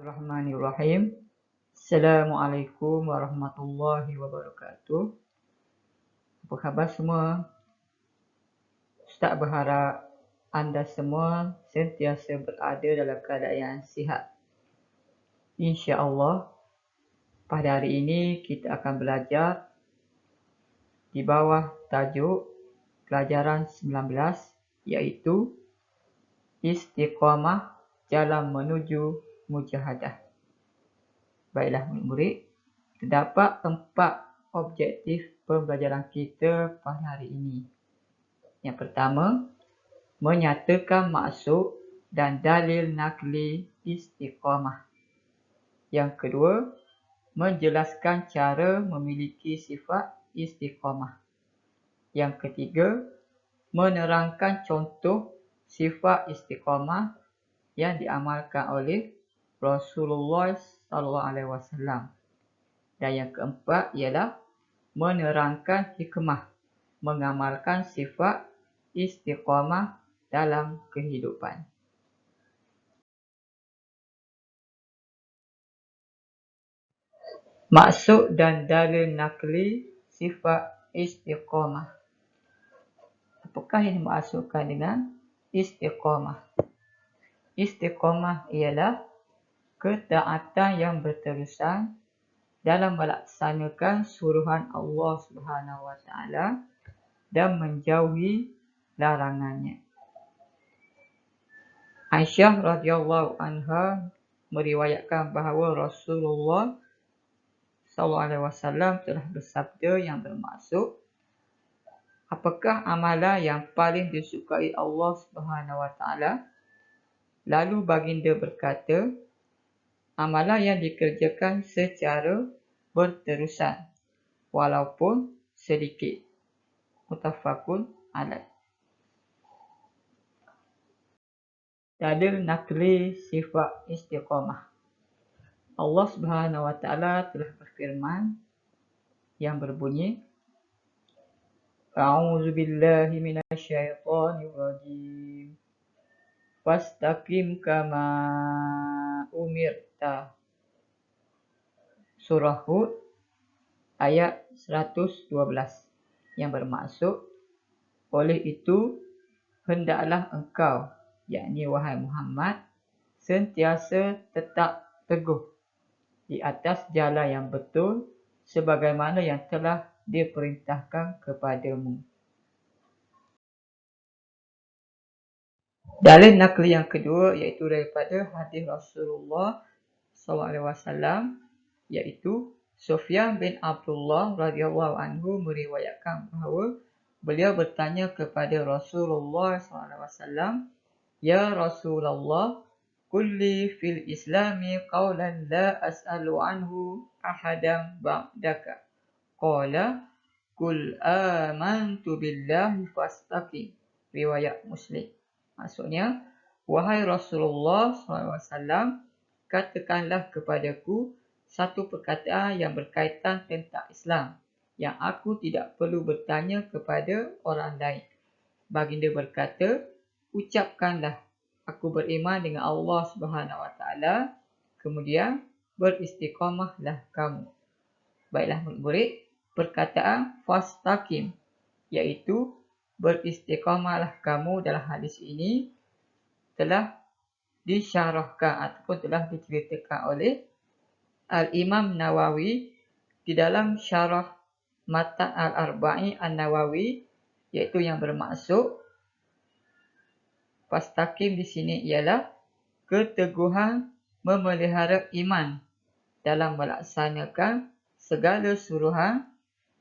Bismillahirrahmanirrahim. Assalamualaikum warahmatullahi wabarakatuh. Apa khabar semua? Ustaz berharap anda semua sentiasa berada dalam keadaan sihat. InsyaAllah, pada hari ini kita akan belajar di bawah tajuk pelajaran 19 iaitu Istiqamah Jalan Menuju Mujahadah. Baiklah murid-murid, terdapat 4 objektif pembelajaran kita pada hari ini. Yang pertama, menyatakan maksud dan dalil nakli istiqamah. Yang kedua, menjelaskan cara memiliki sifat istiqamah. Yang ketiga, menerangkan contoh sifat istiqamah yang diamalkan oleh Rasulullah SAW. Dan yang keempat ialah menerangkan hikmah mengamalkan sifat istiqamah dalam kehidupan. Maksud dan dalil nakli sifat istiqamah. Apakah yang dimaksudkan dengan istiqamah? Istiqamah ialah ketaatan yang berterusan dalam melaksanakan suruhan Allah Subhanahu Wa Taala dan menjauhi larangannya. Aisyah radhiyallahu anha meriwayatkan bahawa Rasulullah SAW telah bersabda yang bermaksud, apakah amalan yang paling disukai Allah Subhanahu Wa Taala? Lalu baginda berkata, amalan yang dikerjakan secara berterusan walaupun sedikit. Muttafaqun alaih. Dalil nakli sifat istiqamah. Allah Subhanahu Wa Taala telah berfirman yang berbunyi, A'udzu billahi minasyaitonir rajim. Fastaqim kama umirta. Surah Hud ayat 112 yang bermaksud, oleh itu hendaklah engkau, yakni wahai Muhammad, sentiasa tetap teguh di atas jalan yang betul sebagaimana yang telah diperintahkan kepadamu. Dalil nakli yang kedua iaitu daripada hadis Rasulullah SAW, iaitu Sufyan bin Abdullah radhiyallahu anhu meriwayatkan bahawa beliau bertanya kepada Rasulullah SAW, Ya Rasulullah, kulli fil islami qawlan la as'alu anhu ahadan ba'daka. Qala, kul amantu billahi fastaqim. Riwayat Muslim. Maksudnya, wahai Rasulullah SAW, katakanlah kepadaku satu perkataan yang berkaitan tentang Islam yang aku tidak perlu bertanya kepada orang lain. Baginda berkata, ucapkanlah, aku beriman dengan Allah Subhanahu Wa Taala, kemudian beristiqamahlah kamu. Baiklah murid-murid, perkataan fastaqim iaitu beristiqamahlah kamu dalam hadis ini telah disyarahkan ataupun telah diceritakan oleh Al-Imam Nawawi di dalam syarah Matan Al-Arba'in An-Nawawi, iaitu yang bermaksud fastaqim di sini ialah keteguhan memelihara iman dalam melaksanakan segala suruhan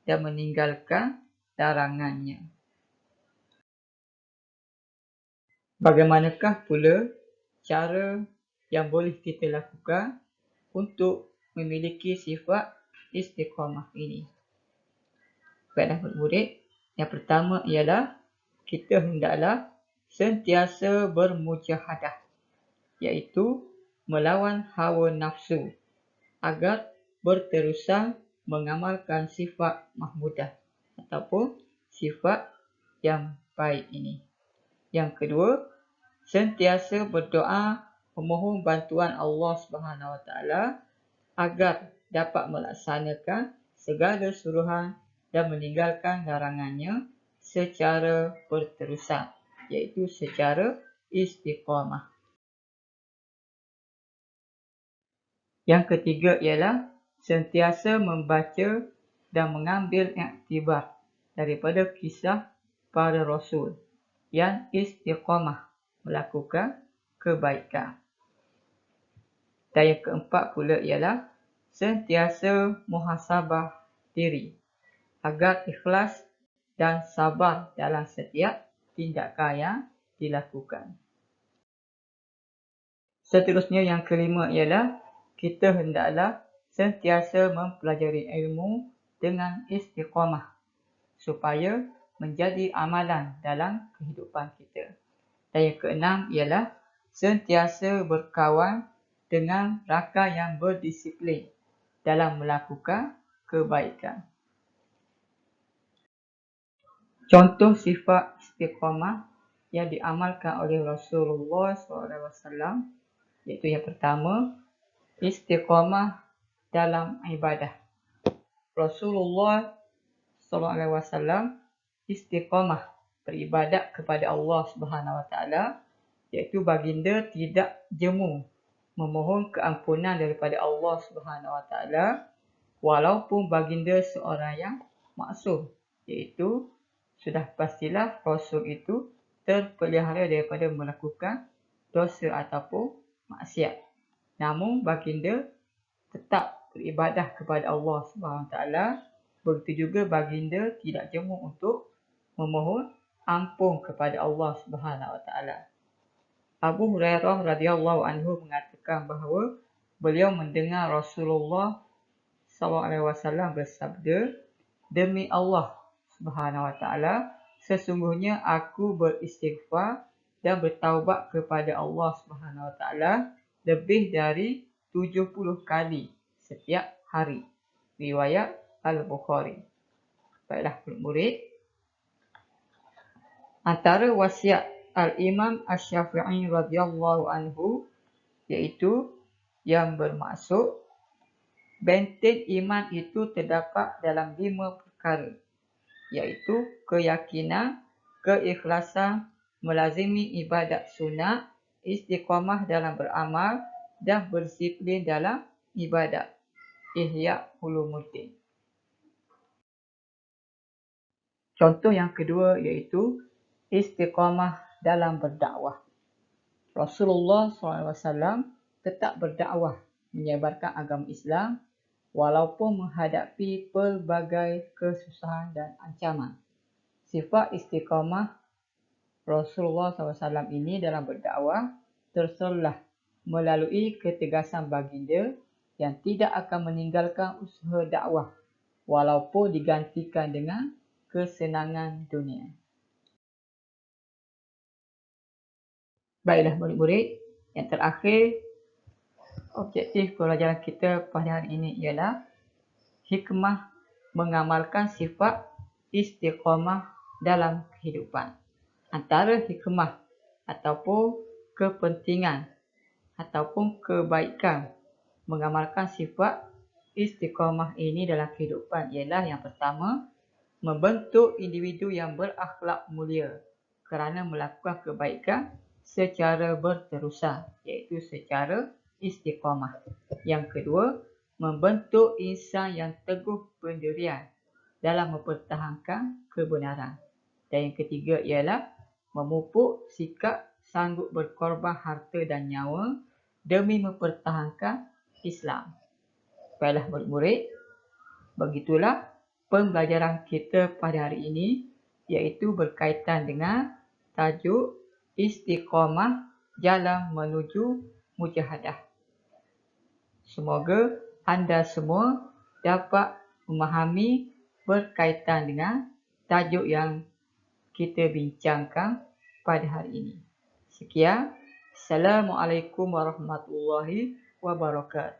dan meninggalkan larangannya. Bagaimanakah pula cara yang boleh kita lakukan untuk memiliki sifat istiqamah ini? Baiklah murid-murid, yang pertama ialah kita hendaklah sentiasa bermujahadah, iaitu melawan hawa nafsu agar berterusan mengamalkan sifat mahmudah ataupun sifat yang baik ini. Yang kedua, sentiasa berdoa memohon bantuan Allah Subhanahu Wa Taala agar dapat melaksanakan segala suruhan dan meninggalkan larangannya secara berterusan, iaitu secara istiqamah. Yang ketiga ialah sentiasa membaca dan mengambil iktibar daripada kisah para rasul yang istiqamah melakukan kebaikan. Dan yang keempat pula ialah sentiasa muhasabah diri agar ikhlas dan sabar dalam setiap tindakan yang dilakukan. Seterusnya yang kelima ialah kita hendaklah sentiasa mempelajari ilmu dengan istiqamah supaya menjadi amalan dalam kehidupan kita. Dan yang keenam ialah sentiasa berkawan dengan rakan yang berdisiplin dalam melakukan kebaikan. Contoh sifat istiqamah yang diamalkan oleh Rasulullah SAW iaitu yang pertama, istiqamah dalam ibadah. Rasulullah SAW istiqamah beribadat kepada Allah Subhanahu Wa Taala, iaitu baginda tidak jemu memohon keampunan daripada Allah Subhanahu Wa Taala walaupun baginda seorang yang maksum, iaitu sudah pastilah Rasul itu terpelihara daripada melakukan dosa ataupun maksiat. Namun baginda tetap beribadah kepada Allah Subhanahu Wa Taala. Begitu juga baginda tidak jemu untuk memohon ampun kepada Allah Subhanahu Wa Taala. Abu Hurairah radhiyallahu anhu mengatakan bahawa beliau mendengar Rasulullah SAW bersabda, "Demi Allah Subhanahu Wa Taala, sesungguhnya aku beristighfar dan bertaubat kepada Allah Subhanahu Wa Taala lebih dari 70 kali setiap hari." Riwayat Al-Bukhari. Baiklah murid, antara wasiat Al-Imam Asy-Syafi'i radhiyallahu anhu iaitu yang bermaksud benteng iman itu terdapat dalam 5 perkara, iaitu keyakinan, keikhlasan, melazimi ibadat sunat, istiqamah dalam beramal dan berdisiplin dalam ibadat. Ihya Ulumuddin. Contoh yang kedua iaitu istiqamah dalam berdakwah. Rasulullah SAW tetap berdakwah menyebarkan agama Islam walaupun menghadapi pelbagai kesusahan dan ancaman. Sifat istiqamah Rasulullah SAW ini dalam berdakwah terserlah melalui ketegasan baginda yang tidak akan meninggalkan usaha dakwah walaupun digantikan dengan kesenangan dunia. Baiklah murid-murid, yang terakhir objektif pelajaran kita pada hari ini ialah hikmah mengamalkan sifat istiqamah dalam kehidupan. Antara hikmah ataupun kepentingan ataupun kebaikan mengamalkan sifat istiqamah ini dalam kehidupan ialah yang pertama, membentuk individu yang berakhlak mulia kerana melakukan kebaikan secara berterusan, iaitu secara istiqamah. Yang kedua, membentuk insan yang teguh pendirian dalam mempertahankan kebenaran. Dan yang ketiga ialah memupuk sikap sanggup berkorban harta dan nyawa demi mempertahankan Islam. Baiklah murid-murid, begitulah pembelajaran kita pada hari ini, iaitu berkaitan dengan tajuk istiqamah jalan menuju mujahadah. Semoga anda semua dapat memahami berkaitan dengan tajuk yang kita bincangkan pada hari ini. Sekian. Assalamualaikum warahmatullahi wabarakatuh.